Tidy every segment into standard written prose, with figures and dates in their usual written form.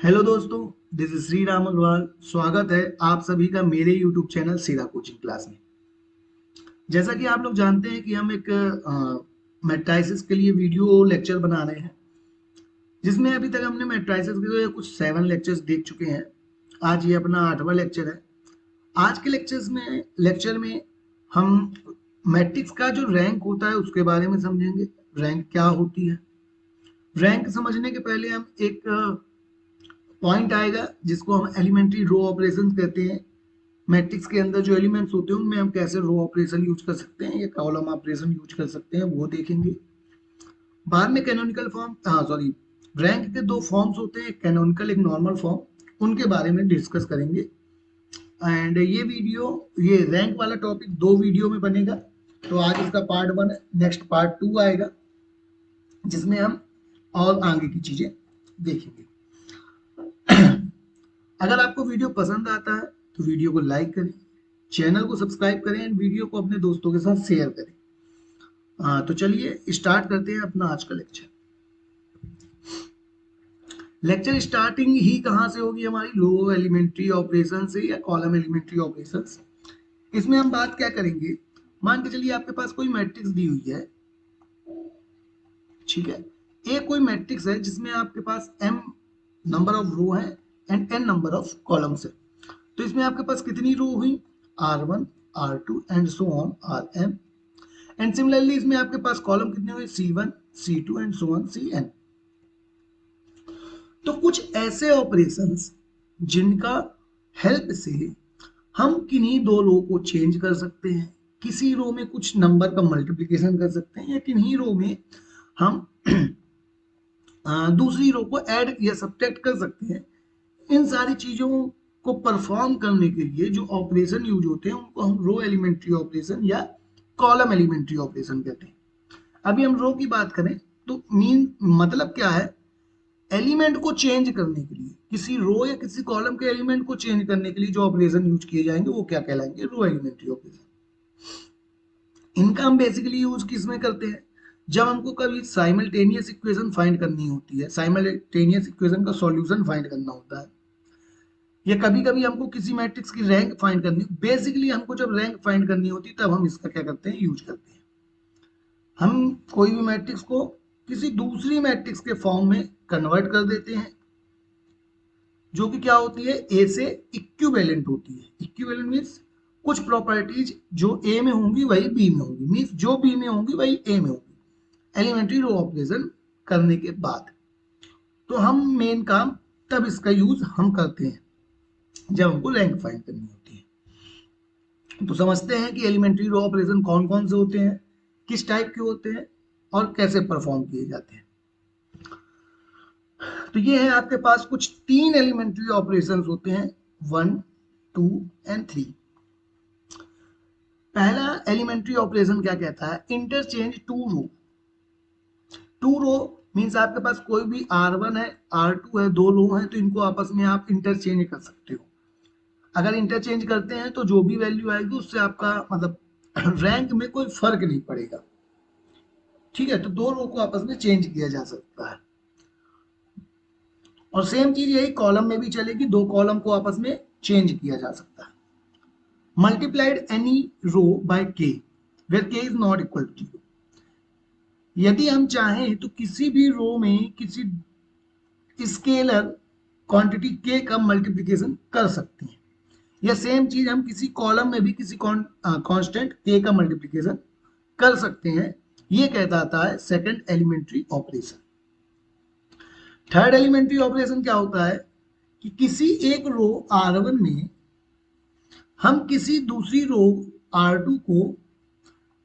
Hello दोस्तों, this is Shri Ram Agarwal. स्वागत है आप सभी का मेरे यूट्यूब चैनल सीधा कोचिंग क्लास में। जैसा कि आप लोग जानते हैं कि हम एक मैट्राइसिस के लिए वीडियो लेक्चर बना रहे हैं, जिसमें अभी तक हमने मैट्राइसिस के कुछ 7 लेक्चर्स देख चुके हैं। आज ये अपना 8वां लेक्चर है। आज के लेक्चर में हम मैट्रिक्स का जो रैंक होता है उसके बारे में समझेंगे। रैंक क्या होती है? रैंक समझने के पहले हम एक पॉइंट आएगा जिसको हम एलिमेंट्री रो ऑपरेशन कहते हैं। मैट्रिक्स के अंदर जो एलिमेंट्स होते हैं उनमें हम कैसे रो ऑपरेशन यूज कर सकते हैं या कॉलम ऑपरेशन यूज कर सकते हैं, वो देखेंगे। बाद में कैनोनिकल फॉर्म, हाँ सॉरी, रैंक के 2 फॉर्म्स होते हैं, एक कैनोनिकल एक नॉर्मल फॉर्म, उनके बारे में डिस्कस करेंगे। एंड ये रैंक वाला टॉपिक 2 वीडियो में बनेगा। तो आज इसका पार्ट 1 है, नेक्स्ट पार्ट 2 आएगा जिसमें हम और आगे की चीजें देखेंगे। अगर आपको वीडियो पसंद आता है तो वीडियो को लाइक करें, चैनल को सब्सक्राइब करें एंड वीडियो को अपने दोस्तों के साथ शेयर करें। तो चलिए स्टार्ट करते हैं अपना आज का लेक्चर। लेक्चर स्टार्टिंग ही कहाँ से होगी? हमारी लो एलिमेंट्री ऑपरेशन से या कॉलम एलिमेंट्री ऑपरेशन से। इसमें हम बात क्या करेंगे? मान के चलिए आपके पास कोई मैट्रिक्स दी हुई है, ठीक है। एक कोई मैट्रिक्स है जिसमें आपके पास m नंबर ऑफ रो है and n number of columns है। तो इसमें आपके पास कितनी रो हुई? R1, R2 and so on Rm। And similarly इसमें आपके पास कॉलम कितने हुए? C1, C2 and so on Cn। तो कुछ ऐसे ऑपरेशंस जिनका हेल्प से हम किन्हीं 2 रो को चेंज कर सकते हैं, किसी रो में कुछ नंबर का मल्टीप्लिकेशन कर सकते हैं, या किन्हीं रो में हम दूसरी रो को ऐड या सब्ट्रैक्ट कर सकते हैं। इन सारी चीजों को परफॉर्म करने के लिए जो ऑपरेशन यूज होते हैं उनको हम रो एलिमेंट्री ऑपरेशन या कॉलम एलिमेंट्री ऑपरेशन कहते हैं। अभी हम रो की बात करें तो मीन मतलब क्या है? एलिमेंट को चेंज करने के लिए, किसी रो या किसी कॉलम के एलिमेंट को चेंज करने के लिए जो ऑपरेशन यूज किए जाएंगे वो क्या कहलाएंगे? रो एलिमेंट्री ऑपरेशन। इनका हम बेसिकली यूज किस में करते हैं? जब हमको कभी साइमल्टेनियस इक्वेशन फाइंड करनी होती है, साइमल्टेनियस इक्वेशन का सॉल्यूशन फाइंड करना होता है, या कभी कभी हमको किसी मैट्रिक्स की रैंक फाइंड करनी, बेसिकली हमको जब रैंक फाइंड करनी होती है तब हम इसका क्या करते हैं? यूज करते हैं। हम कोई भी मैट्रिक्स को किसी दूसरी मैट्रिक्स के फॉर्म में कन्वर्ट कर देते हैं, जो कि क्या होती है? ए से इक्विवेलेंट होती है। इक्विवेलेंट मीन्स कुछ प्रॉपर्टीज जो ए में होंगी वही बी में होंगी, मीन्स जो बी में होंगी वही ए में होंगी एलिमेंट्री रो ऑपरेशन करने के बाद। तो हम मेन काम तब इसका यूज हम करते हैं जब हमको रैंक फाइंड करनी होती है। तो समझते हैं कि एलिमेंट्री रो ऑपरेशन कौन कौन से होते हैं, किस टाइप के होते हैं और कैसे परफॉर्म किए जाते हैं। तो ये है आपके पास कुछ 3 एलिमेंट्री ऑपरेशंस होते हैं, 1, 2 एंड 3। पहला एलिमेंट्री ऑपरेशन क्या कहता है? Interchange two row. Two row means आपके पास कोई भी R1 है, R2 है, 2 रो है, तो इनको आपस में आप इंटरचेंज कर सकते हो। अगर इंटरचेंज करते हैं तो जो भी वैल्यू आएगी उससे आपका मतलब रैंक में कोई फर्क नहीं पड़ेगा, ठीक है। तो 2 रो को आपस में चेंज किया जा सकता है। और सेम चीज यही कॉलम में भी चलेगी, 2 कॉलम को आपस में चेंज किया जा सकता है। Multiplied any row by k where k is not equal to 0। यदि हम चाहें तो किसी भी रो में किसी स्केलर क्वांटिटी k का मल्टीप्लिकेशन कर सकते हैं, या सेम चीज हम किसी कॉलम में भी किसी कांस्टेंट k का मल्टीप्लिकेशन कर सकते हैं। ये कहता है second elementary operation. Third elementary operation क्या होता है कि किसी एक रो R1 में हम किसी दूसरी रो R2 को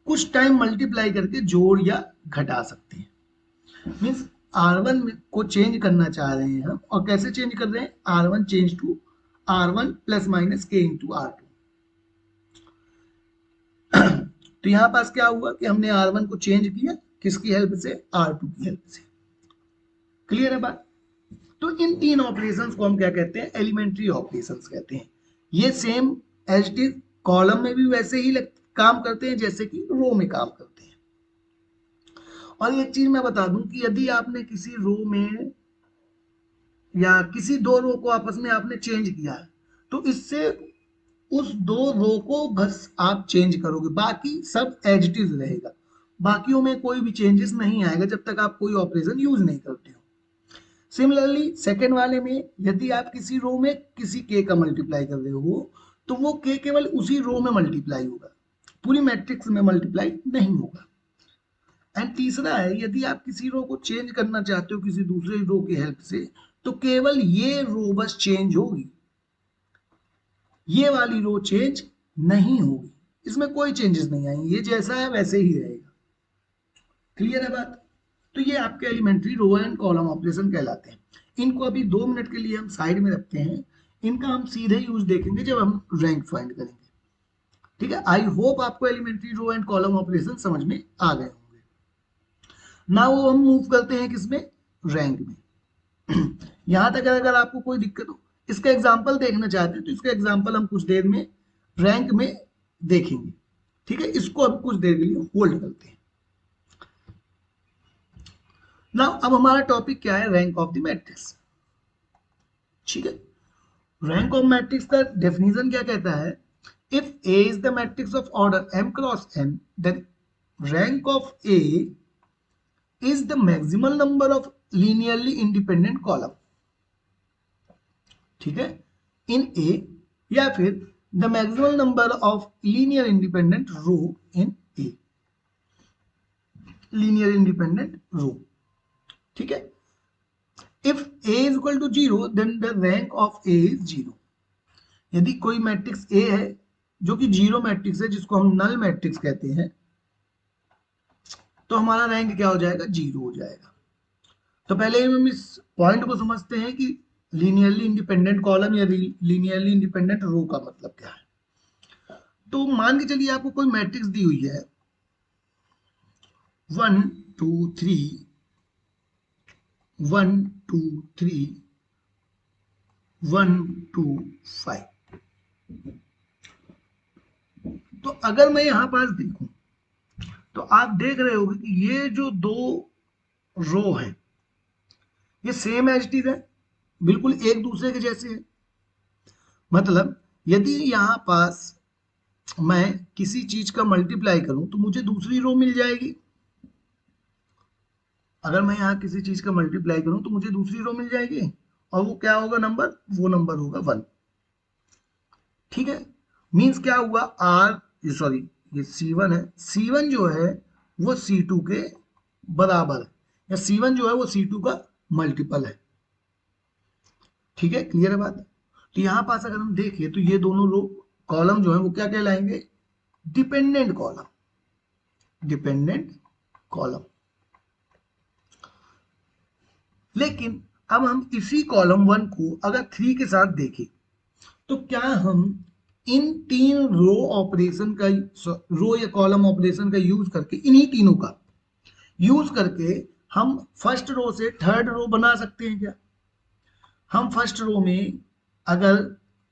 कुछ टाइम मल्टीप्लाई करके जोड़ या घटा सकते हैं। मीन्स R1 को चेंज करना चाह रहे हैं हम, और कैसे चेंज कर रहे हैं? R1 change to R1 plus minus k into R2। तो यहां पास क्या हुआ कि हमने R1 को चेंज किया, किसकी हेल्प से? R2 की हेल्प से। क्लियर है बात? तो इन 3 ऑपरेशंस को हम क्या कहते हैं? एलिमेंट्री ऑपरेशंस कहते हैं। ये same as it is column में भी वैसे ही काम करते हैं जैसे कि रो में काम करते हैं। और एक चीज मैं बता दूं कि यदि आपने किसी रो में या किसी दो रो को आपस में आपने चेंज किया है, तो इससे उस दो रो को बस आप चेंज करोगे, बाकी सब एज इट इज रहेगा, बाकियों में कोई भी चेंजेस नहीं आएगा जब तक आप कोई ऑपरेशन यूज नहीं करते हो। सिमिलरली सेकेंड वाले में यदि आप किसी रो में किसी के का मल्टीप्लाई कर रहे हो तो वो के केवल उसी रो में मल्टीप्लाई होगा, पूरी मैट्रिक्स में मल्टीप्लाई नहीं होगा। एंड तीसरा है, यदि आप किसी रो को चेंज करना चाहते हो किसी दूसरे रो की हेल्प से, तो केवल ये रो बस चेंज होगी, ये वाली रो चेंज नहीं होगी, इसमें कोई चेंजेस नहीं आएंगे, ये जैसा है वैसे ही रहेगा। क्लियर है बात? तो ये आपके elementary row and column operation कहलाते हैं। इनको अभी 2 मिनट के लिए हम साइड में रखते हैं, इनका हम सीधे यूज देखेंगे जब हम रैंक फाइंड करेंगे। ठीक है, आई होप आपको elementary row and column operation समझ में आ गए होंगे। नाउ हम मूव करते हैं किसमें, रैंक में। यहां तक अगर आपको कोई दिक्कत हो, इसका एग्जाम्पल देखना चाहते हैं तो इसका एग्जाम्पल हम कुछ देर में रैंक में देखेंगे। ठीक है, इसको अब कुछ देर के लिए होल्ड करते हैं। ना अब हमारा टॉपिक क्या है, रैंक ऑफ द मैट्रिक्स। ठीक है, रैंक ऑफ मैट्रिक्स का डेफिनेशन क्या कहता है, if A is the matrix of order m cross n, then rank of A is the maximal number of linearly independent column. ठीक है, इन ए, या फिर the maximal number of linear independent row in A, linear independent row. ठीक है, if a is equal to 0 then the rank of a is 0। यदि कोई matrix a है जो कि जीरो मैट्रिक्स है, जिसको हम नल मैट्रिक्स कहते हैं, तो हमारा रैंक क्या हो जाएगा, 0 हो जाएगा। तो पहले हम इस पॉइंट को समझते हैं कि लीनियरली इंडिपेंडेंट कॉलम या लीनियरली इंडिपेंडेंट रो का मतलब क्या है। तो मान के चलिए आपको कोई मैट्रिक्स दी हुई है 1 2 3 1 2 3 1 2 5। तो अगर मैं यहां पास देखूं तो आप देख रहे होगे कि ये जो दो रो है ये सेम एज इट इज है, बिल्कुल एक दूसरे के जैसे है। मतलब यदि यहां पास मैं किसी चीज का मल्टीप्लाई करूं तो मुझे दूसरी रो मिल जाएगी। अगर मैं यहां किसी चीज का मल्टीप्लाई करूं तो मुझे दूसरी रो मिल जाएगी, और वो क्या होगा नंबर, वो नंबर होगा 1। ठीक है, मींस क्या हुआ, आर सॉरी ये C1 है, C1 जो है वो C2 के बराबर है, या C1 जो है वो C2 का मल्टीपल है। ठीक है, क्लियर है बात? तो यहां पास अगर हम देखें तो ये दोनों रो कॉलम जो है वो क्या कहलाएंगे, डिपेंडेंट कॉलम, डिपेंडेंट कॉलम। लेकिन अब हम इसी कॉलम 1 को अगर 3 के साथ देखें तो क्या हम इन तीन रो ऑपरेशन का, रो या कॉलम ऑपरेशन का यूज करके, इन्हीं तीनों का यूज करके हम फर्स्ट रो से थर्ड रो बना सकते हैं क्या? हम फर्स्ट रो में अगर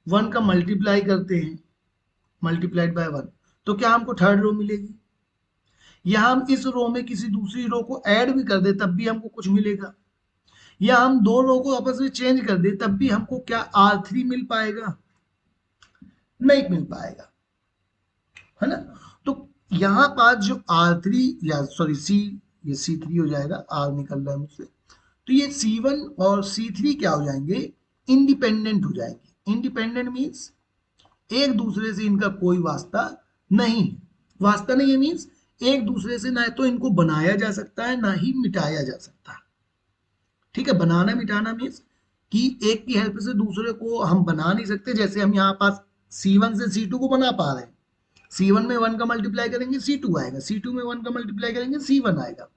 1 का मल्टीप्लाई करते हैं, मल्टीप्लाइड बाय 1, तो क्या हमको थर्ड रो मिलेगी? या हम इस रो में किसी दूसरी रो को ऐड भी कर दे तब भी हमको कुछ मिलेगा? या हम दो रो को आपस में चेंज कर दे तब भी हमको क्या R3 मिल पाएगा? नहीं मिल पाएगा, है ना? तो यहां पास जो R3 या सॉरी C, ये C3 हो जाएगा, R निकल रहा है मुझसे, तो ये C1 और C3 क्या हो जाएंगे, इंडिपेंडेंट हो जाएंगे। इंडिपेंडेंट मीन्स एक दूसरे से इनका कोई वास्ता नहीं, वास्ता नहीं है मीन्स एक दूसरे से ना तो इनको बनाया जा सकता है ना ही मिटाया जा सकता। ठीक है, बनाना मिटाना मीन्स कि एक की हेल्प से दूसरे को हम बना नहीं सकते। जैसे हम यहाँ पास C1 से C2 को बना पा रहे हैं, C1 में 1 का मल्टीप्लाई करेंगे C2 आएगा, C2 में 1 का मल्टीप्लाई करेंगे C1 आएगा,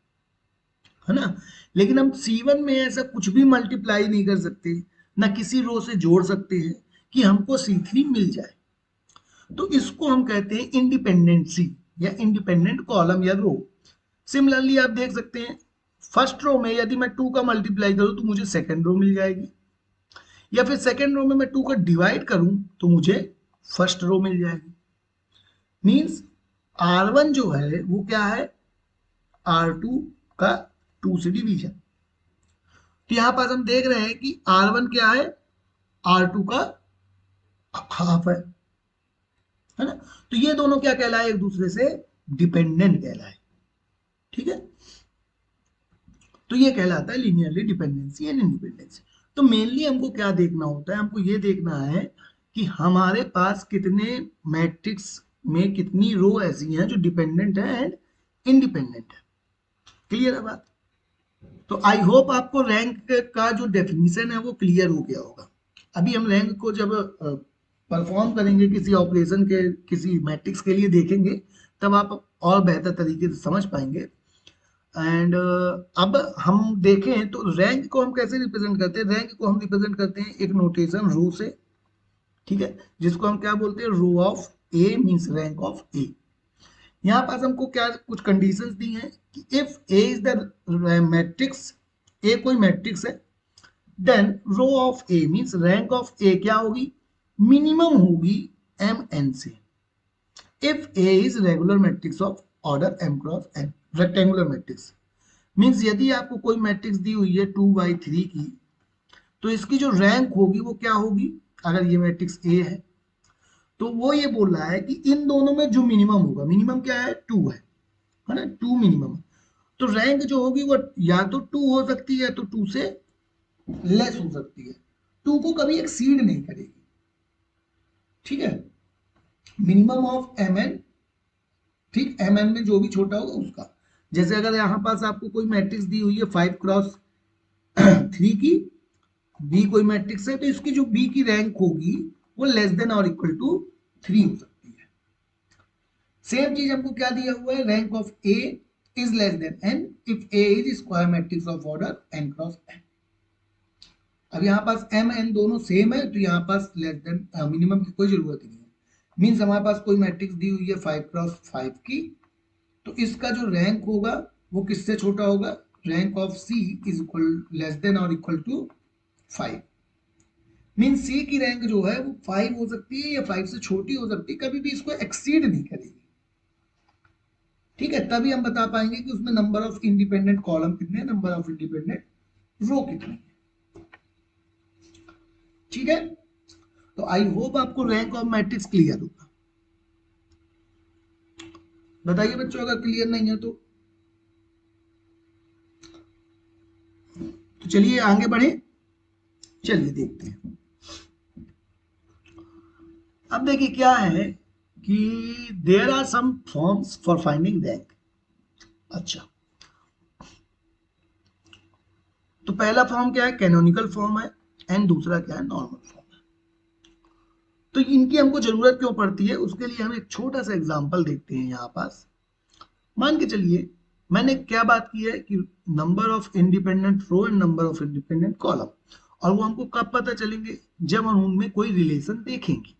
है ना? लेकिन हम C1 में ऐसा कुछ भी मल्टीप्लाई नहीं कर सकते, ना किसी रो से जोड़ सकते हैं कि हमको C3 मिल जाए। तो इसको हम कहते हैं इंडिपेंडेंसी या इंडिपेंडेंट कॉलम या रो। सिमिलरली आप देख सकते हैं फर्स्ट रो में यदि मैं 2 का मल्टीप्लाई करूं तो मुझे सेकंड रो मिल जाएगी, या फिर सेकंड रो में मैं 2 का डिवाइड करूं तो मुझे फर्स्ट रो मिल जाएगी। मींस R1 जो है वो क्या है, R2 का 2 से डिवीजन। तो यहाँ पास हम देख रहे हैं कि R1 क्या है, R2 का हाफ है ना। तो ये दोनों क्या कहलाए, एक दूसरे से डिपेंडेंट कहलाए, ठीक है। तो ये कहलाता है लीनियरली डिपेंडेंसी एंड इंडिपेंडेंसी। तो मेनली हमको क्या देखना होता है, हमको ये देखना है कि हमारे पास कितने मैट्रिक्स में कितनी रो ऐसी हैं जो डिपेंडेंट है एंड इंडिपेंडेंट है। क्लियर है बात। तो आई होप आपको रैंक का जो डेफिनेशन है वो क्लियर हो गया होगा। अभी हम रैंक को जब परफॉर्म करेंगे किसी ऑपरेशन के, किसी मैट्रिक्स के लिए देखेंगे, तब आप और बेहतर तरीके से समझ पाएंगे। एंड अब हम देखें तो रैंक को हम कैसे रिप्रेजेंट करते हैं। रैंक को हम रिप्रेजेंट करते हैं एक नोटेशन रो से, ठीक है, जिसको हम क्या बोलते हैं, row of A means rank of A. यहाँ पास हमको क्या कुछ कंडीशंस दी हैं कि if A is the matrix, A कोई मैट्रिक्स है, then row of A means rank of A क्या होगी, मिनिमम होगी एम एन से। If A is regular matrix of order m cross n, rectangular matrix means यदि आपको कोई matrix दी हुई है 2/3 की, तो इसकी जो रैंक होगी वो क्या होगी, अगर ये मैट्रिक्स ए है तो वो ये बोल रहा है कि इन दोनों में जो मिनिमम होगा, मिनिमम क्या है, 2 है ना, 2 मिनिमम। तो रैंक जो होगी वो या तो 2 हो सकती है, तो 2 से लेस हो सकती है, 2 को कभी एक्सीड नहीं करेगी, ठीक है। मिनिमम ऑफ एम एन, ठीक, एम एन में जो भी छोटा होगा उसका। जैसे अगर यहाँ पास आपको कोई मैट्रिक्स दी हुई है 5x3 की, बी कोई मैट्रिक्स है, तो इसकी जो बी की रैंक होगी वो लेस देन और इक्वल टू 3 हो सकती है। सेम चीज हमको क्या दिया हुआ है, rank of A is less than n if A is square matrix of order n cross n. अब यहाँ पास एम एन दोनों सेम है, तो यहाँ पास लेस देन मिनिमम की कोई जरूरत ही नहीं है। मीन्स हमारे पास कोई मैट्रिक्स दी हुई है 5x5 की, तो इसका जो रैंक होगा वो किससे छोटा होगा, rank of C is equal less than और इक्वल टू 5। मीन सी की रैंक जो है वो 5 हो सकती है या 5 से छोटी हो सकती है, कभी भी इसको एक्सीड नहीं करेगी, ठीक है। तभी हम बता पाएंगे कि उसमें नंबर ऑफ इंडिपेंडेंट कॉलम कितने हैं, नंबर ऑफ इंडिपेंडेंट रो कितने हैं, ठीक है। तो आई होप आपको रैंक ऑफ मैट्रिक्स क्लियर होगा। बताइए बच्चों अगर क्लियर नहीं है तो चलिए आगे बढ़े, चलिए देखते हैं। अब देखिए क्या है कि there are some forms for finding rank. अच्छा, तो पहला फॉर्म क्या है, कैनोनिकल फॉर्म है, एंड दूसरा क्या है, नॉर्मल फॉर्म है। तो इनकी हमको जरूरत क्यों पड़ती है, उसके लिए हम एक छोटा सा एग्जांपल देखते हैं। यहाँ पास मान के चलिए मैंने क्या बात की है कि number of independent row and number of independent column, और वो हमको कब पता चलेंगे, जब हम उनमें कोई रिलेशन देखेंगे।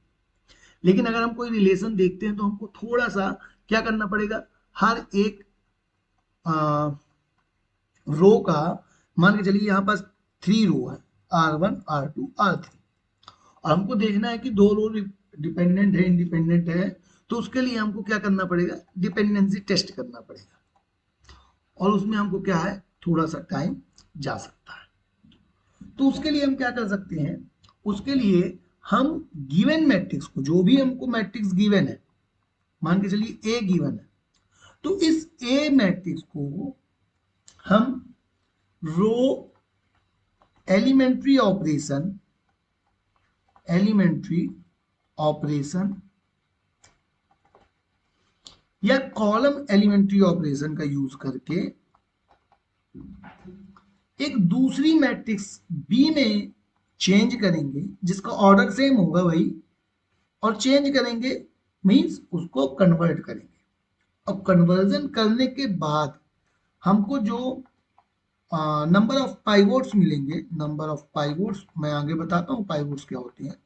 लेकिन अगर हम कोई रिलेशन देखते हैं तो हमको थोड़ा सा क्या करना पड़ेगा, हर एक रो का, मान के चलिए यहाँ पास 3 रो है, R1 R2 R3, और हमको देखना है कि 2 रो डिपेंडेंट है इंडिपेंडेंट है, तो उसके लिए हमको क्या करना पड़ेगा, डिपेंडेंसी टेस्ट करना पड़ेगा, और उसमें हमको क्या है, थोड़ा सा टाइम जा सकता है। तो उसके लिए हम क्या कर सकते हैं, उसके लिए हम गिवन मैट्रिक्स को, जो भी हमको मैट्रिक्स गिवन है, मान के चलिए ए गिवन है, तो इस ए मैट्रिक्स को हम रो एलिमेंट्री ऑपरेशन या कॉलम एलिमेंट्री ऑपरेशन का यूज करके एक दूसरी मैट्रिक्स बी में चेंज करेंगे, जिसका ऑर्डर सेम होगा भाई, और चेंज करेंगे मींस उसको कन्वर्ट करेंगे, और कन्वर्जन करने के बाद हमको जो नंबर ऑफ पाइवोट्स मिलेंगे, नंबर ऑफ पाइवोट्स मैं आगे बताता हूँ पाइवोट्स क्या होती हैं,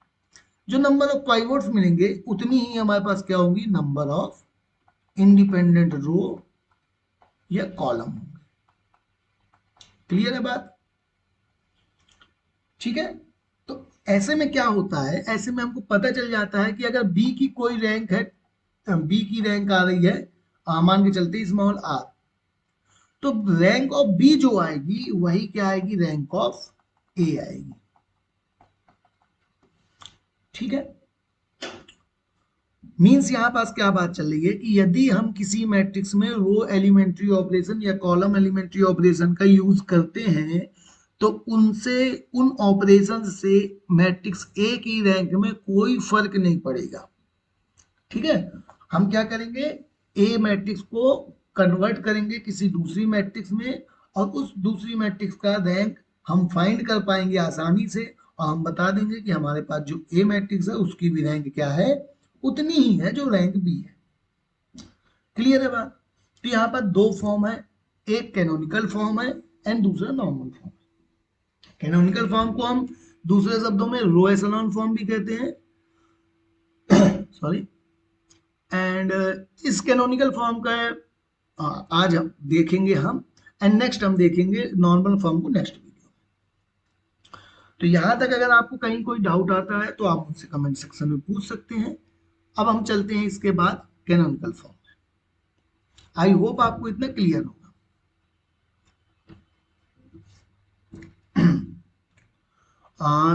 जो नंबर ऑफ पाइवोट्स मिलेंगे उतनी ही हमारे पास क्या होगी, नंबर ऑफ इंडिपेंडेंट रो या कॉलम होंगे। क्लियर है बात, ठीक है। तो ऐसे में क्या होता है, ऐसे में हमको पता चल जाता है कि अगर बी की कोई रैंक है, बी की रैंक आ रही है मान के चलते स्मॉल आर, तो रैंक ऑफ बी जो आएगी वही क्या आएगी, रैंक ऑफ ए आएगी। ठीक है, मीन्स यहां पास क्या बात चल रही है कि यदि हम किसी मैट्रिक्स में रो एलिमेंट्री ऑपरेशन या कॉलम एलिमेंट्री ऑपरेशन का यूज करते हैं तो उनसे, उन ऑपरेशन से मैट्रिक्स ए की रैंक में कोई फर्क नहीं पड़ेगा। ठीक है, हम क्या करेंगे, ए मैट्रिक्स को कन्वर्ट करेंगे किसी दूसरी मैट्रिक्स में और उस दूसरी मैट्रिक्स का रैंक हम फाइंड कर पाएंगे आसानी से, और हम बता देंगे कि हमारे पास जो ए मैट्रिक्स है उसकी भी रैंक क्या है, उतनी ही है जो रैंक बी है। क्लियर है बात? तो यहाँ पर दो फॉर्म है, एक कैनोनिकल फॉर्म है एंड दूसरा नॉर्मल फॉर्म है। कैनोनिकल फॉर्म को हम दूसरे शब्दों में रो एशेलॉन फॉर्म भी कहते हैं, सॉरी। एंड इस कैनोनिकल फॉर्म का आज हम देखेंगे हम, एंड नेक्स्ट हम देखेंगे नॉर्मल फॉर्म को नेक्स्ट वीडियो में। तो यहां तक अगर आपको कहीं कोई डाउट आता है तो आप मुझसे कमेंट सेक्शन में पूछ सकते हैं। अब हम चलते हैं इसके बाद कैनोनिकल फॉर्म में। आई होप आपको इतना क्लियर होगा।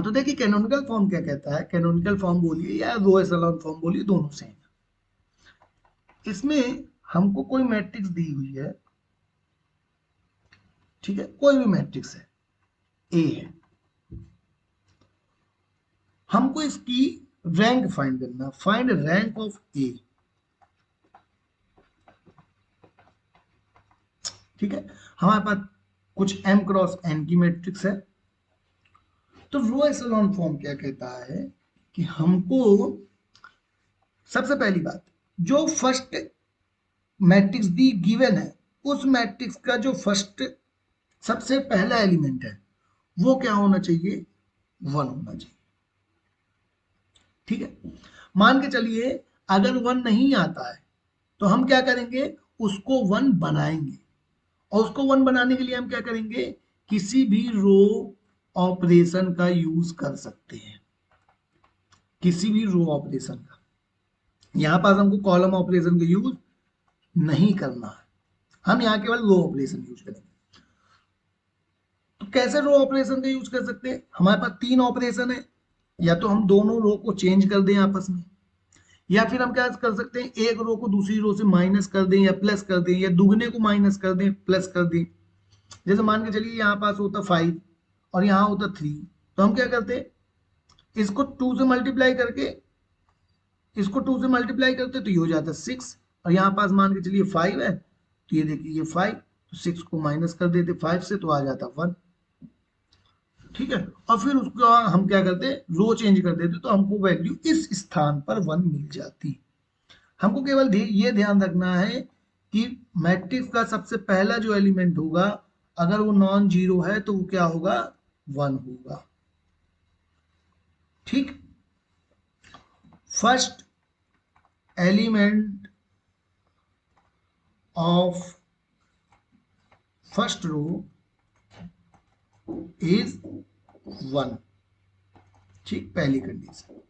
तो देखिए कैनोनिकल फॉर्म क्या कहता है, कैनोनिकल फॉर्म बोलिए या रो एशेलॉन फॉर्म बोलिए, दोनों सेम है। इसमें हमको कोई मैट्रिक्स दी हुई है, ठीक है, कोई भी मैट्रिक्स है, ए है, हमको इसकी रैंक फाइंड करना, फाइंड रैंक ऑफ ए। ठीक है, हमारे पास कुछ m क्रॉस n की मैट्रिक्स है। तो रो एशेलॉन फॉर्म क्या कहता है कि हमको सबसे पहली बात, जो फर्स्ट मैट्रिक्स दी गिवन है उस मैट्रिक्स का जो फर्स्ट सबसे पहला एलिमेंट है वो क्या होना चाहिए, 1 होना चाहिए। ठीक है, मान के चलिए अगर 1 नहीं आता है तो हम क्या करेंगे, उसको 1 बनाएंगे, और उसको 1 बनाने के लिए हम क्या करेंगे, किसी भी रो ऑपरेशन का यूज कर सकते हैं, किसी भी रो ऑपरेशन का। यहां पास हमको कॉलम ऑपरेशन का यूज नहीं करना है, हम यहां केवल रो ऑपरेशन यूज करेंगे। तो कैसे रो ऑपरेशन का यूज कर सकते हैं, हमारे पास 3 ऑपरेशन है, या तो हम दोनों रो को चेंज कर दें आपस में, या फिर हम क्या कर सकते हैं, एक रो को दूसरी रो से माइनस कर दें या प्लस कर दें, या दुगने को माइनस कर दें प्लस कर दें। जैसे मान के चलिए यहाँ पास होता 5 और यहाँ होता 3, तो हम क्या करते हैं, इसको 2 से मल्टीप्लाई करके, इसको 2 से मल्टीप्लाई करते तो ये हो जाता 6, और यहाँ पास मान के चलिए 5 है, तो ये देखिए ये 5, तो 6 को माइनस कर देते 5 से तो आ जाता 1। ठीक है, और फिर उसको हम क्या करते, रो चेंज कर देते तो हमको वैल्यू इस स्थान पर 1 मिल जाती। हमको केवल ये ध्यान रखना है कि मैट्रिक्स का सबसे पहला जो एलिमेंट होगा अगर वो नॉन जीरो है तो वो क्या होगा, 1 होगा। ठीक, first element of first row is 1। ठीक, पहली कंडीशन।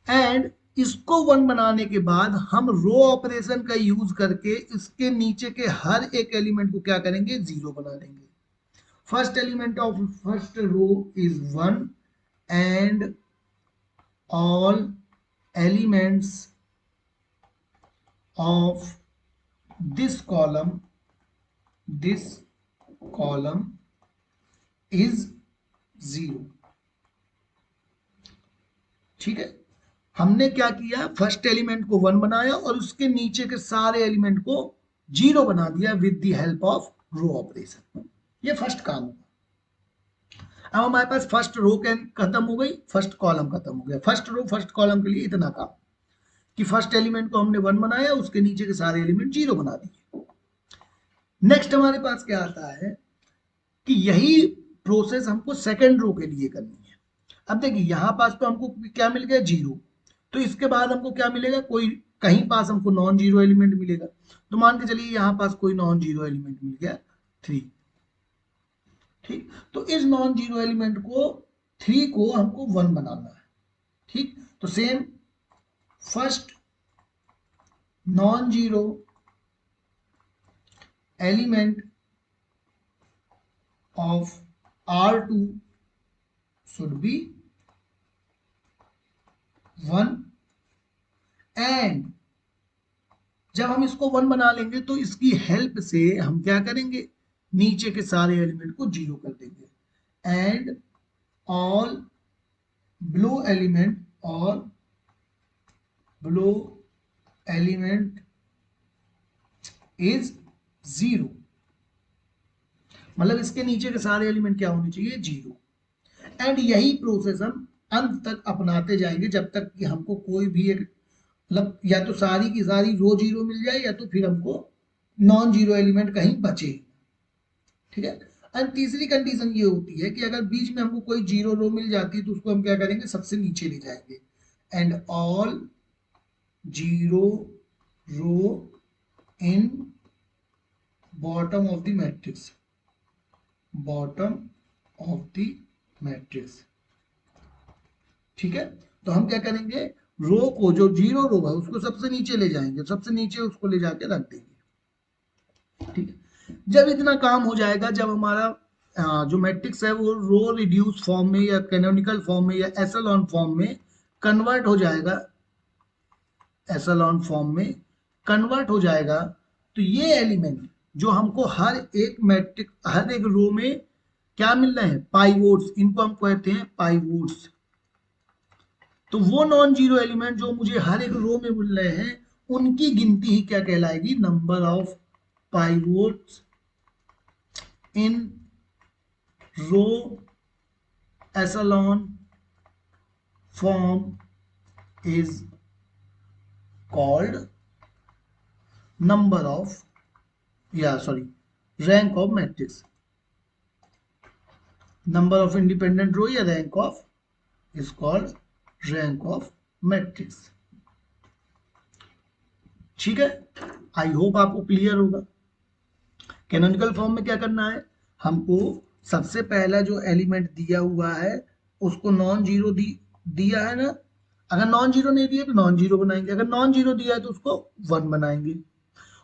एंड इसको 1 बनाने के बाद हम रो ऑपरेशन का यूज करके इसके नीचे के हर एक एलिमेंट को क्या करेंगे, 0 बना देंगे। First element of first row is 1 and all elements of this column is 0। ठीक है, हमने क्या किया, फर्स्ट एलिमेंट को 1 बनाया और उसके नीचे के सारे एलिमेंट को 0 बना दिया with the help of row operation. ये फर्स्ट काम हुआ। अब हमारे पास फर्स्ट रो खत्म हो गई, फर्स्ट कॉलम खत्म हो गया। फर्स्ट रो फर्स्ट कॉलम के लिए इतना काम कि फर्स्ट एलिमेंट को हमने 1 बनाया, उसके नीचे के सारे एलिमेंट 0 बना दिए। नेक्स्ट हमारे पास क्या आता है कि यही प्रोसेस हमको सेकंड रो के लिए करनी है। अब देखिए यहां पास तो हमको क्या मिल गया, 0, तो इसके बाद हमको क्या मिलेगा, कोई कहीं पास हमको नॉन जीरो एलिमेंट मिलेगा। तो मान के चलिए यहां पास कोई नॉन जीरो एलिमेंट मिल गया 3। ठीक, तो इस नॉन जीरो एलिमेंट को 3 को हमको 1 बनाना है। ठीक, तो same first non zero element of R2 should be 1 and जब हम इसको 1 बना लेंगे तो इसकी हेल्प से हम क्या करेंगे, नीचे के सारे एलिमेंट को 0 कर देंगे and all below element is 0, मतलब इसके नीचे के सारे एलिमेंट क्या होने चाहिए, 0। एंड यही प्रोसेस हम अंत तक अपनाते जाएंगे जब तक कि हमको कोई भी एक, मतलब या तो सारी की सारी रो 0 मिल जाए या तो फिर हमको नॉन जीरो एलिमेंट कहीं बचे, ठीक है। एंड तीसरी कंडीशन ये होती है कि अगर बीच में हमको कोई 0 रो मिल जाती है तो उसको हम क्या करेंगे, सबसे नीचे ले जाएंगे and all 0 row in bottom of the matrix, bottom of the matrix, ठीक है। तो हम क्या करेंगे, रो को जो 0 रो है उसको सबसे नीचे ले जाएंगे, सबसे नीचे उसको ले जाके रख देंगे, ठीक है। जब इतना काम हो जाएगा, जब हमारा जो मैट्रिक्स है वो रो रिड्यूस फॉर्म में या कैनोनिकल फॉर्म में या एसलॉन फॉर्म में कन्वर्ट हो जाएगा, एसलॉन फॉर्म में कन्वर्ट हो जाएगा, तो ये एलिमेंट जो हमको हर एक मैट्रिक्स, हर एक रो में क्या मिल रहे हैं, पाइवोट्स, इनको हम कहते हैं पाइवोट्स। तो वो नॉन जीरो एलिमेंट जो मुझे हर एक रो में मिल रहे हैं उनकी गिनती ही क्या कहलाएगी, number of pivots in row echelon form is called number of rank of matrix, number of independent row या rank of is called rank of matrix, ठीक है। आई होप आपको क्लियर होगा। कैनोनिकल फॉर्म में क्या करना है, हमको सबसे पहला जो एलिमेंट दिया हुआ है उसको नॉन जीरो दिया है ना, अगर नॉन जीरो नहीं दिया तो नॉन जीरो बनाएंगे, अगर नॉन जीरो दिया है तो उसको 1 बनाएंगे।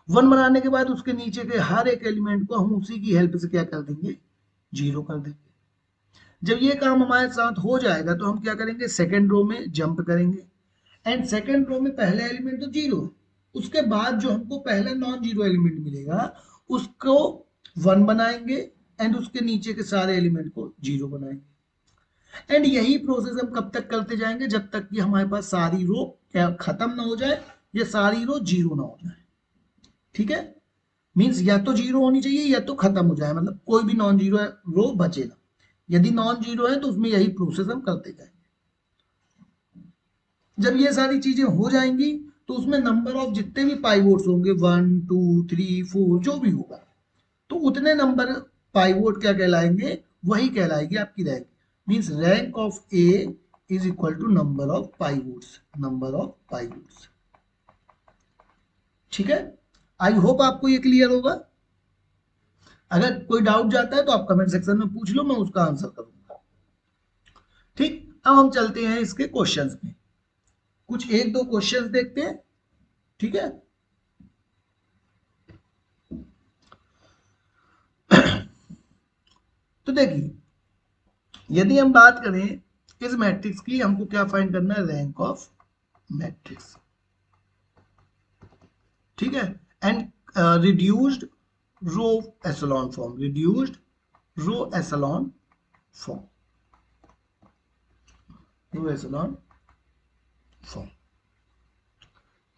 1 बनाने के बाद उसके नीचे के हर एक एलिमेंट को हम उसी की हेल्प से क्या कर देंगे, 0 कर देंगे। जब ये काम हमारे साथ हो जाएगा तो हम क्या करेंगे, सेकेंड रो में जंप करेंगे एंड सेकेंड रो में पहला एलिमेंट तो 0 है, उसके बाद जो हमको पहला नॉन जीरो एलिमेंट मिलेगा उसको 1 बनाएंगे एंड उसके नीचे के सारे एलिमेंट को 0 बनाएंगे। एंड यही प्रोसेस हम कब तक करते जाएंगे, जब तक कि हमारे पास सारी रो क्या खत्म ना हो जाए या सारी रो 0 ना हो जाए, ठीक है। मींस या तो 0 होनी चाहिए या तो खत्म हो जाए, मतलब कोई भी नॉन जीरो रो बचेगा। यदि नॉन जीरो है तो उसमें यही प्रोसेस हम करते जाएंगे। जब ये सारी चीजें हो जाएंगी तो उसमें नंबर ऑफ जितने भी पाइवोट्स होंगे 1 2 3 4 जो भी होगा, तो उतने नंबर पाइवोट क्या कहलाएंगे, वही कहलाएगी आपकी rank. Means rank of A is equal to number of pivots, number of pivots, ठीक है। आई होप आपको ये क्लियर होगा। अगर कोई डाउट जाता है तो आप कमेंट सेक्शन में पूछ लो, मैं उसका आंसर करूंगा, ठीक। अब हम चलते हैं इसके क्वेश्चंस में, कुछ एक दो क्वेश्चंस देखते हैं, ठीक है। तो देखिए, यदि हम बात करें इस मैट्रिक्स की, हमको क्या फाइंड करना है, रैंक ऑफ मैट्रिक्स, ठीक है। And reduced row echelon form, reduced row echelon form, row echelon form,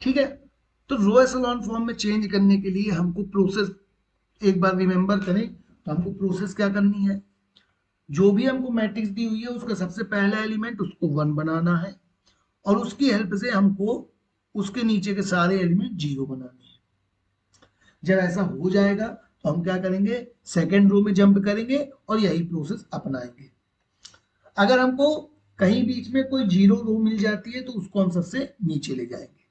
ठीक है। तो रो एसलॉन फॉर्म में चेंज करने के लिए हमको प्रोसेस एक बार रिमेंबर करें, तो हमको प्रोसेस क्या करनी है, जो भी हमको मैट्रिक्स दी हुई है उसका सबसे पहला एलिमेंट उसको 1 बनाना है और उसकी हेल्प से हमको उसके नीचे के सारे एलिमेंट 0 बनाने हैं। जब ऐसा हो जाएगा तो हम क्या करेंगे, सेकेंड रो में जंप करेंगे और यही प्रोसेस अपनाएंगे। अगर हमको कहीं बीच में कोई 0 रो मिल जाती है तो उसको हम सबसे नीचे ले जाएंगे।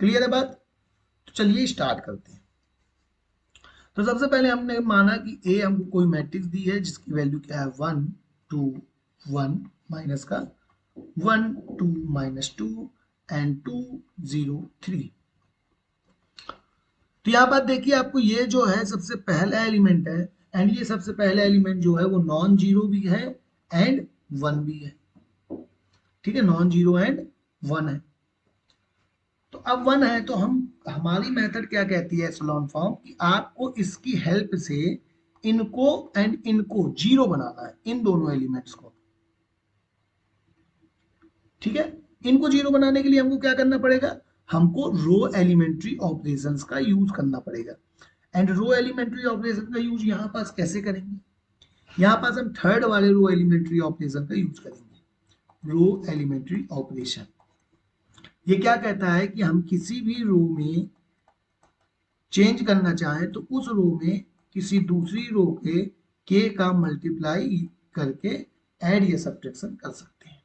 क्लियर है बात? तो चलिए स्टार्ट करते हैं। तो सबसे पहले हमने माना कि ए हमको कोई मैट्रिक्स दी है जिसकी वैल्यू क्या है, 1 2 1 माइनस का 1 2 माइनस 2 एंड 2 0 3। तो यहाँ पर देखिए आपको ये जो है सबसे पहला एलिमेंट है, एंड ये सबसे पहला एलिमेंट जो है वो नॉन जीरो भी है एंड वन भी है, ठीक है, नॉन जीरो एंड वन है। तो अब वन है तो हम, हमारी मेथड क्या कहती है एप्सिलॉन फॉर्म, कि आपको इसकी हेल्प से इनको एंड इनको जीरो बनाना है, इन दोनों एलिमेंट्स को, ठीक है। इनको जीरो बनाने के लिए हमको क्या करना पड़ेगा, हमको रो एलिमेंट्री ऑपरेशंस का यूज करना पड़ेगा। एंड रो एलिमेंट्री ऑपरेशन का यूज यहाँ पास कैसे करेंगे, यहाँ पास हम थर्ड वाले रो एलिमेंट्री ऑपरेशन का यूज करेंगे। रो एलिमेंट्री ऑपरेशन ये क्या कहता है कि हम किसी भी रो में चेंज करना चाहें तो उस रो में किसी दूसरी रो के का मल्टीप्लाई करके ऐड या सब्ट्रैक्शन कर सकते हैं,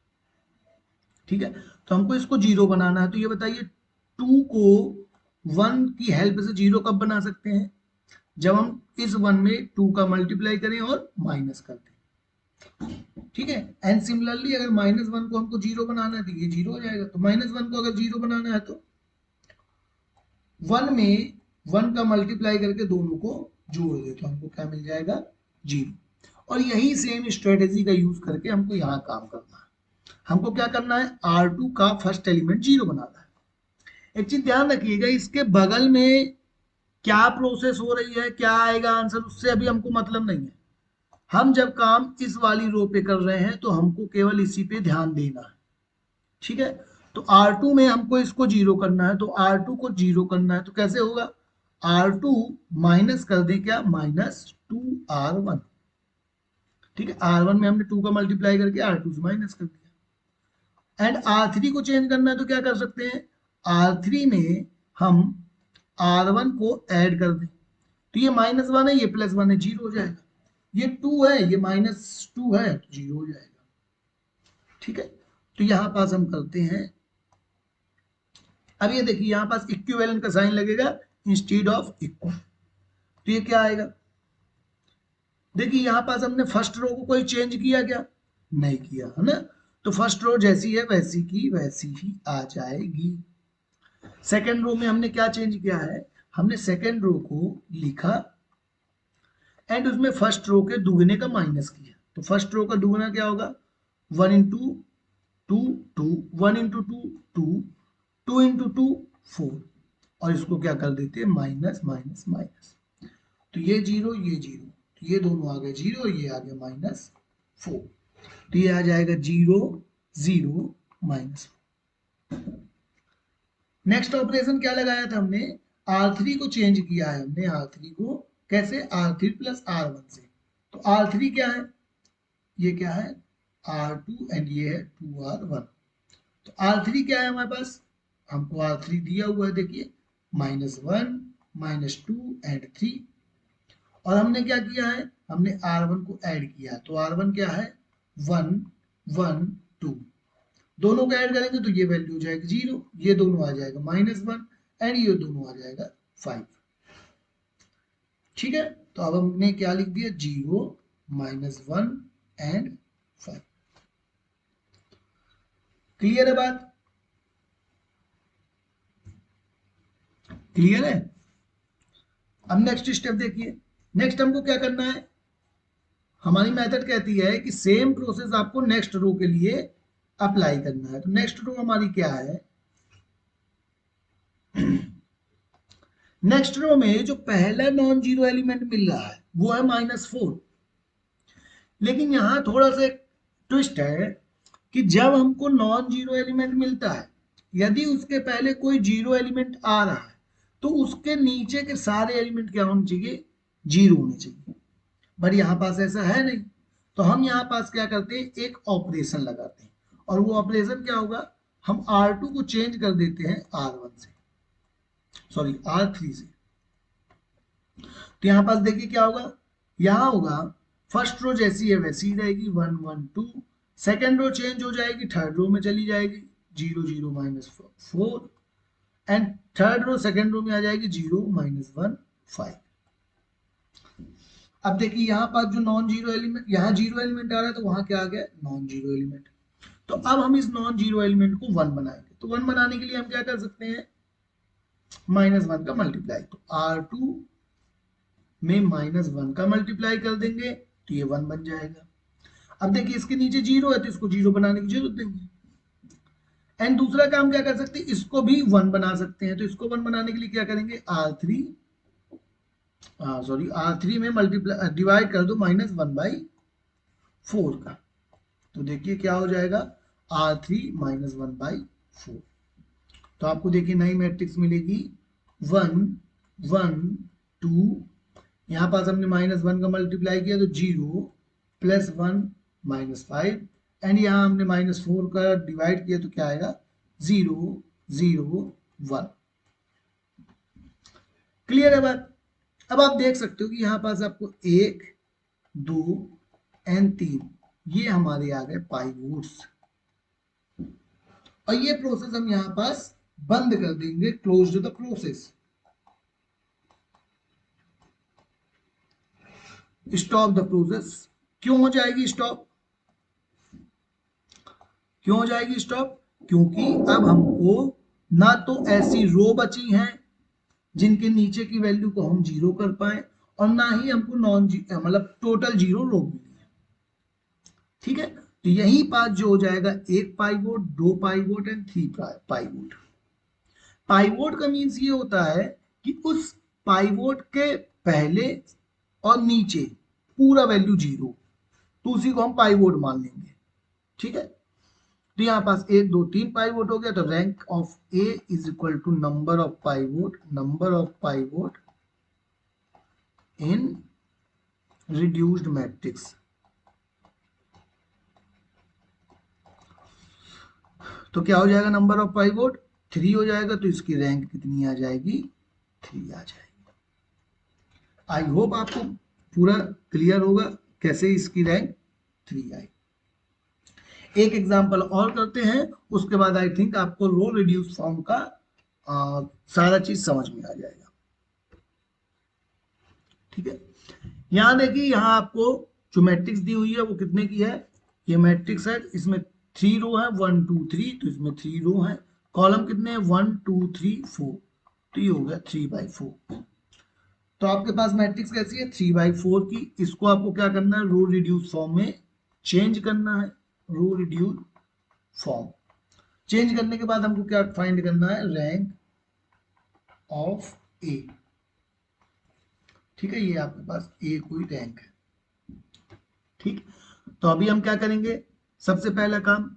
ठीक है। तो हमको इसको जीरो बनाना है, तो ये बताइए टू को वन की हेल्प से जीरो कब बना सकते हैं, जब हम इस वन में टू का मल्टीप्लाई करें और माइनस कर दें, ठीक है। एंड सिमिलरली अगर माइनस वन को हमको जीरो बनाना है तो ये जीरो हो जाएगा, तो माइनस वन को अगर जीरो बनाना है तो वन में वन का मल्टीप्लाई करके दोनों को जोड़ दे तो हमको क्या मिल जाएगा, जीरो। और यही सेम स्ट्रेटेजी का यूज करके हमको यहाँ काम करना है। हमको क्या करना है, R2 का फर्स्ट एलिमेंट जीरो बनाना है। एक चीज ध्यान रखिएगा, इसके बगल में क्या प्रोसेस हो रही है, क्या आएगा आंसर, उससे अभी हमको मतलब नहीं है। हम जब काम इस वाली रो पे कर रहे हैं तो हमको केवल इसी पे ध्यान देना है, ठीक है। तो R2 में हमको इसको जीरो करना है, तो R2 को जीरो करना है तो कैसे होगा, R2 माइनस कर दे क्या, -2R1, ठीक है। R1 में हमने 2 का मल्टीप्लाई करके R2 से माइनस कर दिया। एंड R3 को चेंज करना है तो क्या कर सकते हैं, R3 में हम R1 को ऐड कर दें, तो ये -1 है, ये +1 है, जीरो हो जाएगा। ये 2 है, ये -2 है, तो जीरो हो जाएगा, ठीक है। तो यहां पास हम करते हैं, अब ये देखिए यहां पास इक्विवेलेंट का साइन लगेगा इंस्टेड ऑफ इक्वल, तो ये क्या आएगा, देखिए यहां पास हमने फर्स्ट रो को कोई चेंज किया क्या, नहीं किया है ना, तो फर्स्ट रो जैसी है वैसी की वैसी ही आ जाएगी। सेकेंड रो में हमने क्या चेंज किया है, हमने सेकेंड रो को लिखा एंड उसमें फर्स्ट रो के दुगने का माइनस किया, तो फर्स्ट रो का दुगना क्या होगा, 1 इंटू 2 2, 1 इंटू 2 2, 2 इंटू 2 4, और इसको क्या कर देते हैं, माइनस माइनस माइनस, तो ये जीरो ये जीरो, तो ये दोनों आ गए जीरो, ये आ गया -4, तो ये आ जाएगा 0 0 -4। नेक्स्ट ऑपरेशन क्या लगाया था हमने, R3 को चेंज किया है हमने, R3 को कैसे, R3 + R1 से, तो R3 क्या है, ये क्या है R2 एंड ये है 2R1, तो R3 क्या है हमारे पास, हमको R3 दिया हुआ है, देखिए -1 -2 एंड 3, और हमने क्या किया है, हमने R1 को ऐड किया, तो R1 क्या है 1 1 2, दोनों को ऐड करेंगे तो ये वैल्यू हो जाएगी 0, ये दोनों आ जाएगा -1 एंड ये दोनों आ जाएगा 5, ठीक है। तो अब हमने क्या लिख दिया, 0 -1 एंड 5। क्लियर है बात, क्लियर है। अब नेक्स्ट स्टेप देखिए, नेक्स्ट हमको क्या करना है, हमारी मेथड कहती है कि सेम प्रोसेस आपको नेक्स्ट रो के लिए अप्लाई करना है। तो नेक्स्ट रो हमारी क्या है, नेक्स्ट रो में जो पहला नॉन जीरो एलिमेंट मिल रहा है वो है -4, लेकिन यहां थोड़ा सा ट्विस्ट है कि जब हमको नॉन जीरो एलिमेंट मिलता है, यदि उसके पहले कोई जीरो एलिमेंट आ रहा है तो उसके नीचे के सारे एलिमेंट क्या होने चाहिए, जीरो होने चाहिए, बट यहाँ पास ऐसा है नहीं। तो हम यहाँ पास क्या करते हैं, एक ऑपरेशन लगाते हैं, और वो ऑपरेशन क्या होगा, हम R2 को चेंज कर देते हैं R1 से, सॉरी R3 से। तो यहाँ पास देखिए क्या होगा, यहाँ होगा फर्स्ट रो जैसी है वैसी ही रहेगी 1 1 2, सेकेंड रो चेंज हो जाएगी, थर्ड रो में चली जाएगी 0 0 -4, and third row second row में आ जाएगी 0 -1 5। अब देखिए यहाँ पास जो नॉन जीरो एलिमेंट, यहाँ जीरो एलिमेंट आ रहा है तो वहां क्या आ गया, नॉन जीरो एलिमेंट। तो अब हम इस नॉन जीरो एलिमेंट को 1 बनाएंगे, तो 1 बनाने के लिए हम क्या कर सकते हैं, -1 का मल्टीप्लाई, तो R2 में -1 का मल्टीप्लाई कर देंगे तो ये 1 बन जाएगा। अब देखिए इसके नीचे 0 है तो इसको 0 बनाने की जरूरत नहीं है। एंड दूसरा काम क्या कर सकते हैं, इसको भी 1 बना सकते हैं। तो इसको 1 बनाने के लिए क्या करेंगे, R3 में मल्टीप्लाई डिवाइड कर दो -1/4 का। तो देखिए क्या हो जाएगा, R3 -1/4। तो आपको देखिए नई मैट्रिक्स मिलेगी 1 1 2, यहां पास हमने -1 का मल्टीप्लाई किया तो 0 +1 -5, एंड यहां हमने -4 का डिवाइड किया तो क्या आएगा, 0 0 1। क्लियर है बात। अब आप देख सकते हो कि यहां पास आपको 1 2 एंड 3 ये हमारे आ गए पाइवोट्स, और ये प्रोसेस हम यहां पास बंद कर देंगे, close the process, stop the process. क्यों हो जाएगी स्टॉप, क्यों हो जाएगी स्टॉप, क्योंकि अब हमको ना तो ऐसी रो बची हैं जिनके नीचे की वैल्यू को हम 0 कर पाए, और ना ही हमको नॉन मतलब टोटल 0 रो मिली है। ठीक है, तो यही पास जो हो जाएगा 1 pivot, 2 pivot and 3 pivot. Pivot का मीन्स ये होता है कि उस पाइवोट के पहले और नीचे पूरा वैल्यू 0, तो उसी को हम पाइवोट मान लेंगे। ठीक है, तो यहाँ पास 1 2 3 पाइवोट हो गया, तो rank of A is equal to number of pivot in reduced matrix. तो क्या हो जाएगा, नंबर ऑफ पाइवोट 3 हो जाएगा, तो इसकी रैंक कितनी आ जाएगी, 3 आ जाएगी। आई होप आपको पूरा क्लियर होगा कैसे इसकी रैंक 3 आई। एक एग्जांपल और करते हैं, उसके बाद आई थिंक आपको रो रिड्यूस फॉर्म का सारा चीज समझ में आ जाएगा। ठीक है, यहां देखिए, यहां आपको जो मैट्रिक्स दी हुई है वो कितने की है, ये मैट्रिक्स है, इसमें 3 रो है 1 2 3, तो इसमें 3 रो है, कॉलम कितने हैं 1 2 3 4, तो ये हो गया 3/4। तो आपके पास मैट्रिक्स कैसी है 3/4 की, इसको आपको क्या करना है, रो रिड्यूस फॉर्म में चेंज करना है। रो रिड्यूस फॉर्म चेंज करने के बाद हमको क्या फाइंड करना है, रैंक ऑफ ए। ठीक है, ये आपके पास ए कोई रैंक है। ठीक, तो अभी हम क्या करेंगे, सबसे पहला काम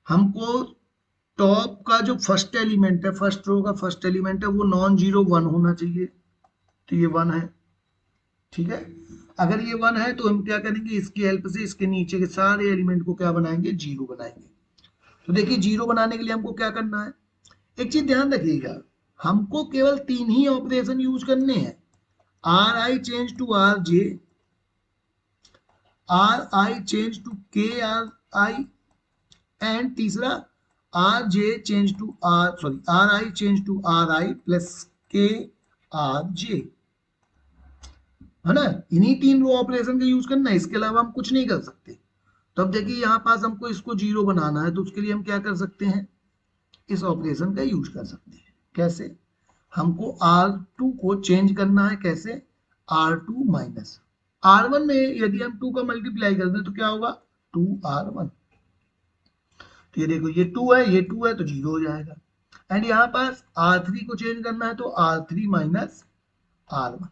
हमको टॉप का जो फर्स्ट एलिमेंट है, फर्स्ट रो का फर्स्ट एलिमेंट है, वो नॉन जीरो 1 होना चाहिए, तो ये 1 है। ठीक है, अगर ये 1 है तो हम क्या करेंगे, इसकी हेल्प से इसके नीचे के सारे एलिमेंट को क्या बनाएंगे, 0 बनाएंगे। तो देखिए 0 बनाने के लिए हमको क्या करना है, एक चीज ध्यान रखिएगा, हमको केवल 3 ही ऑपरेशन यूज करने हैं, R i change to R j, R i change to k R i, and तीसरा R i change to R i plus k R j, है ना। इन्हीं 3 रो ऑपरेशन का यूज करना है, इसके अलावा हम कुछ नहीं कर सकते। तो अब देखिए यहाँ पास हमको इसको 0 बनाना है, तो उसके लिए हम क्या कर सकते हैं, इस ऑपरेशन का यूज कर सकते हैं। कैसे, हमको R2 को चेंज करना है, कैसे, R2 माइनस R1 में यदि हम 2 का मल्टीप्लाई कर दें तो क्या होगा, 2R1। तो ये देखो, ये 2 है, ये 2 है, तो 0 हो जाएगा। एंड यहाँ पास R3 को चेंज करना है, तो R3 माइनस R1।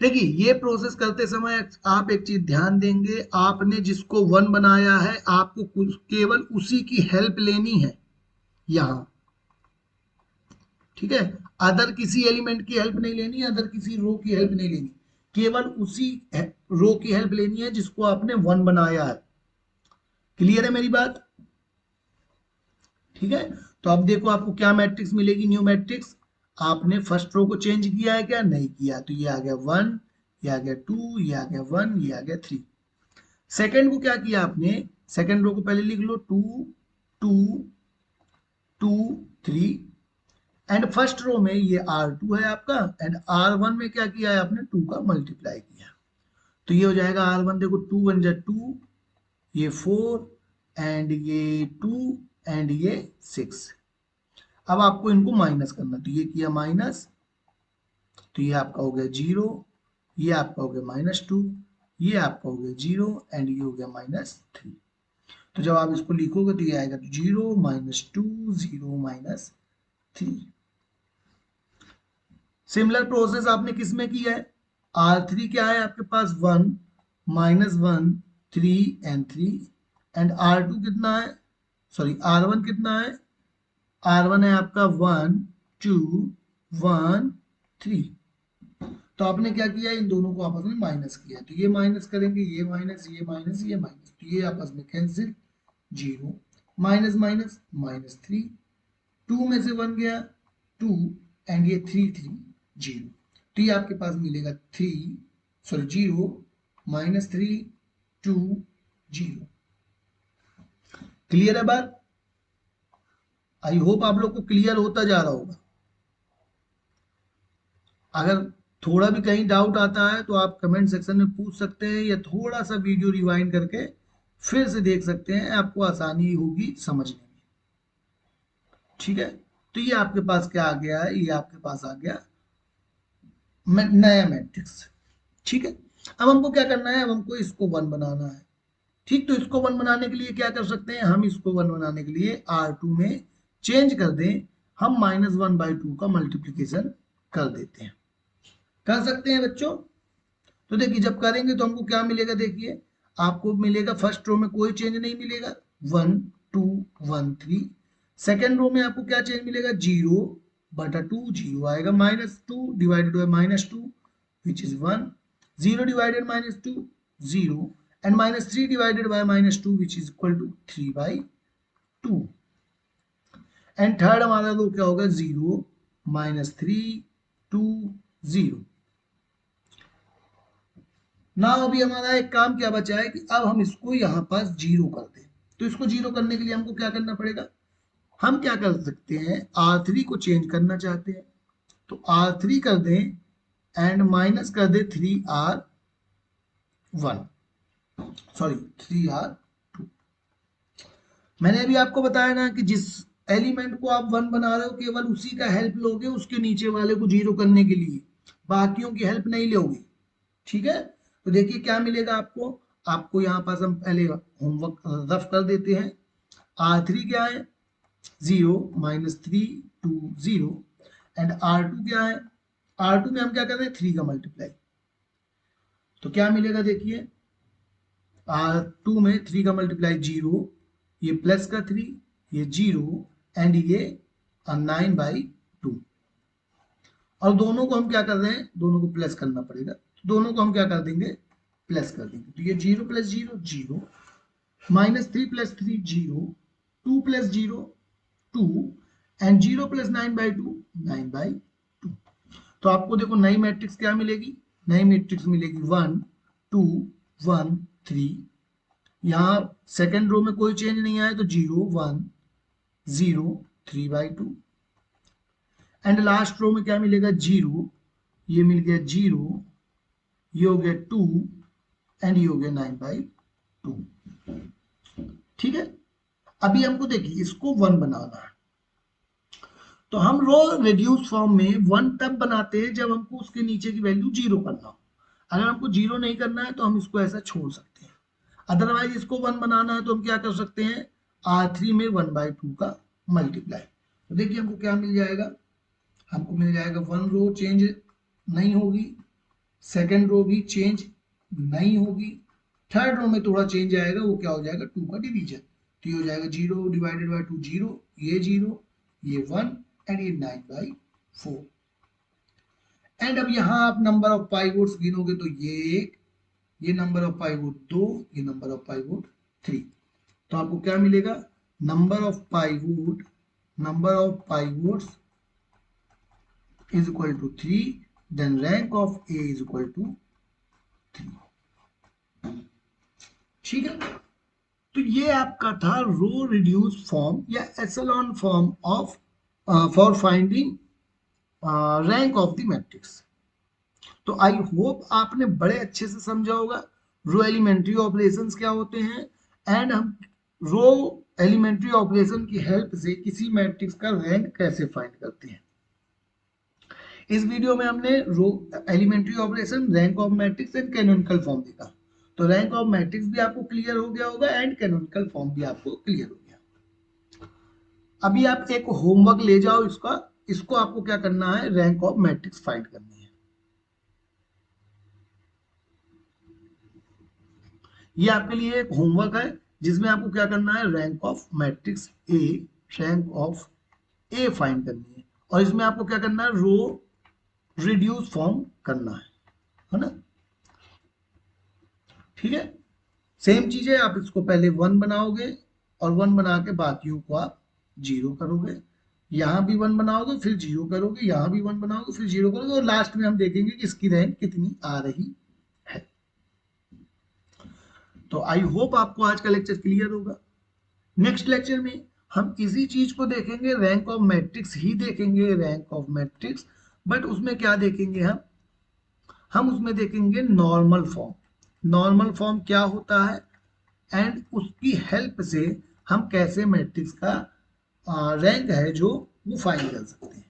देखिए ये प्रोसेस करते समय आप एक चीज ध्यान देंगे, आपने जिसको 1 बनाया है आपको केवल उसी की हेल्प लेनी है यहां। ठीक है, अदर किसी एलिमेंट की हेल्प नहीं लेनी, अदर किसी रो की हेल्प नहीं लेनी, केवल उसी रो की हेल्प लेनी है जिसको आपने 1 बनाया है। क्लियर है मेरी बात। ठीक है, तो अब देखो आपको क्या मैट्रिक्स मिलेगी, न्यू मैट्रिक्स। आपने फर्स्ट रो को चेंज किया है क्या, नहीं किया, तो ये आ गया 1, ये आ गया 2, ये आ गया 1, ये आ गया 3। सेकंड को क्या किया आपने, सेकंड रो को पहले लिख लो 2 2 2 3, एंड फर्स्ट रो में ये R2 है आपका, एंड R1 में क्या किया है आपने, 2 का मल्टीप्लाई किया, तो ये हो जाएगा R1, देखो 2 1 जा 2, ये 4 एंड ये 2 एंड ये 6। अब आपको इनको माइनस करना, तो ये किया माइनस, तो ये आपका हो गया 0, ये आपका हो गया -2, ये आपका हो गया 0 एंड ये हो गया -3। तो जब आप इसको लिखोगे तो ये आएगा 0 -2 0 -3। सिमिलर प्रोसेस आपने किस में किया है, R3 क्या है आपके पास 1 -1 3 एंड 3 एंड R2 कितना है, सॉरी R1 कितना है, R1 है आपका 1 2 1 3। तो आपने क्या किया, इन दोनों को आपस में माइनस किया, तो ये माइनस करेंगे, ये माइनस ये माइनस ये माइनस, तो ये आपस में कैंसिल, 0 माइनस माइनस -3, 2 में से 1 गया 2 एंड ये 3 3 0, तो ये आपके पास मिलेगा 3 सॉरी 0 -3 2 0। क्लियर है बात, आई होप आप लोग को क्लियर होता जा रहा होगा। अगर थोड़ा भी कहीं डाउट आता है तो आप कमेंट सेक्शन में पूछ सकते हैं या थोड़ा सा वीडियो रिवाइंड करके फिर से देख सकते हैं, आपको आसानी होगी समझने में। ठीक है, तो ये आपके पास क्या आ गया है, ये आपके पास आ गया नया मैट्रिक्स। ठीक है, अब हमको क्या करना है, अब हमको इसको 1 बनाना है। ठीक, तो इसको 1 बनाने के लिए क्या कर सकते हैं, हम इसको 1 बनाने के लिए R2 में चेंज कर दें, हम -1/2 का मल्टीप्लीकेशन कर देते हैं, कर सकते हैं बच्चों। तो देखिए जब करेंगे तो हमको क्या मिलेगा, देखिए आपको मिलेगा फर्स्ट रो में कोई चेंज नहीं मिलेगा 1 2 1 3, सेकेंड रो में आपको क्या चेंज मिलेगा 0/2 0 आएगा, -2 divided by -2 which is 1, 0 divided -2 0 and -3 divided by -2 which is equal to 3/2 and third हमारा रो क्या होगा 0 -3 2 0। ना अभी हमारा एक काम क्या बचा है कि अब हम इसको यहां पास 0 कर दें, तो इसको 0 करने के लिए हमको क्या करना पड़ेगा, हम क्या कर सकते हैं, R3 को चेंज करना चाहते हैं तो R3 कर दें एंड माइनस कर दे 3R1 सॉरी 3R2। मैंने अभी आपको बताया ना कि जिस एलिमेंट को आप 1 बना रहे हो केवल उसी का हेल्प लोगे उसके नीचे वाले को 0 करने के लिए, बाकियों की हेल्प नहीं लोगे। ठीक है, तो देखिए क्या मिलेगा आपको, आपको यहाँ पास हम पहले होमवर्क रफ कर देते हैं। R3 क्या है 0 -3 2 0 एंड R2 क्या है, R2 में हम क्या कर रहे हैं 3 का मल्टीप्लाई, तो क्या मिलेगा देखिए R2 में 3 का मल्टीप्लाई 0, ये प्लस का 3 ये 0 एंड ये 9/2 और दोनों को हम क्या कर रहे हैं, दोनों को प्लस करना पड़ेगा, तो दोनों को हम क्या कर देंगे प्लस कर देंगे, तो ये 0 + 0 0 -3 + 3 0 2 + 0 2 एंड 0 + 9/2 9/2। तो आपको देखो नई मैट्रिक्स क्या मिलेगी, नई मैट्रिक्स मिलेगी 1 2 1 3, यहाँ सेकेंड रो में कोई चेंज नहीं आया तो 0 1 0 3/2 एंड लास्ट रो में क्या मिलेगा 0, ये मिल गया 0, ये हो गया 2 एंड ये हो गया 9/2। ठीक है, अभी हमको देखिए इसको 1 बनाना है, तो हम रो रिड्यूस फॉर्म में 1 तब बनाते हैं जब हमको उसके नीचे की वैल्यू 0 करना हो। अगर हमको 0 नहीं करना है तो हम इसको ऐसा छोड़ सकते हैं, अदरवाइज इसको 1 बनाना है तो हम क्या कर सकते हैं R3 में 1/2 का मल्टीप्लाई। तो देखिए हमको क्या मिल जाएगा, हमको मिल जाएगा 1 रो चेंज नहीं होगी, सेकेंड रो भी चेंज नहीं होगी, थर्ड रो में थोड़ा चेंज आएगा, वो क्या हो जाएगा 2 का डिवीजन, तो ये हो जाएगा 0 डिवाइडेड बाय 2 0, ये 0 ये 1 एंड ये 9/4 एंड अब यहाँ आप नंबर ऑफ पाइवोट्स गिनोगे तो ये नंबर ऑफ पाइवोट 2, ये नंबर ऑफ पाइवोट 3, तो आपको क्या मिलेगा number of pivots is equal to 3, then rank of A is equal to 3। ठीक है, तो ये आपका था रो रिड्यूस फॉर्म या echelon form of for finding rank of the matrix. तो आई होप आपने बड़े अच्छे से समझा होगा रो एलिमेंट्री ऑपरेशंस क्या होते हैं एंड हम रो एलिमेंट्री ऑपरेशन की हेल्प से किसी मैट्रिक्स का रैंक कैसे फाइंड करते हैं। इस वीडियो में हमने row elementary operation, rank of matrix and canonical form देखा। तो रैंक ऑफ मैट्रिक्स भी आपको क्लियर हो गया होगा एंड कैनोनिकल फॉर्म भी आपको क्लियर हो गया। अभी आप एक होमवर्क ले जाओ इसका, इसको आपको क्या करना है, रैंक ऑफ मैट्रिक्स फाइंड करनी है। ये आपके लिए एक होमवर्क है जिसमें आपको क्या करना है, rank of matrix A, rank of A find करनी है। और इसमें आपको क्या करना है, रो रिड्यूस फॉर्म करना है ना। ठीक है, सेम चीज है, आप इसको पहले 1 बनाओगे और 1 बना के बाकियों को आप 0 करोगे, यहां भी 1 बनाओगे फिर 0 करोगे, यहां भी 1 बनाओगे फिर 0 करोगे, और लास्ट में हम देखेंगे कि इसकी रैंक कितनी आ रही है। तो आई होप आपको आज का लेक्चर क्लियर होगा। नेक्स्ट लेक्चर में हम इसी चीज को देखेंगे, रैंक ऑफ मैट्रिक्स ही देखेंगे, रैंक ऑफ मैट्रिक्स, बट उसमें क्या देखेंगे हम उसमें देखेंगे नॉर्मल फॉर्म। नॉर्मल फॉर्म क्या होता है एंड उसकी हेल्प से हम कैसे मैट्रिक्स का रैंक है जो वो फाइंड कर सकते हैं।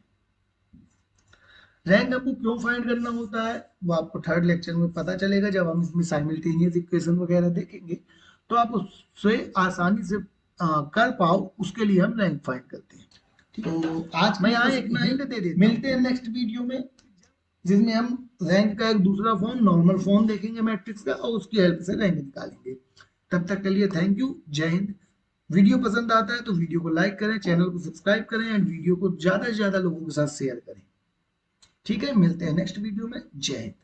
रैंक आपको क्यों फाइंड करना होता है वो आपको थर्ड लेक्चर में पता चलेगा, जब हम इसमें साइमल्टेनियस इक्वेशन वगैरह देखेंगे तो आप उससे आसानी से कर पाओ, उसके लिए हम रैंक फाइंड करते हैं। ठीक है, तो आज मैं यहाँ एक हिंट दे देता हूं। मिलते हैं नेक्स्ट वीडियो में जिसमें हम रैंक का एक दूसरा फॉर्म, नॉर्मल फॉर्म देखेंगे मैट्रिक्स का और उसकी हेल्प से रैंक निकालेंगे। तब तक के लिए थैंक यू, जय हिंद। वीडियो पसंद आता है तो वीडियो को लाइक करें, चैनल को सब्सक्राइब करें एंड वीडियो को ज्यादा से ज्यादा लोगों के साथ शेयर करें। ठीक है, मिलते हैं नेक्स्ट वीडियो में, जय हिंद।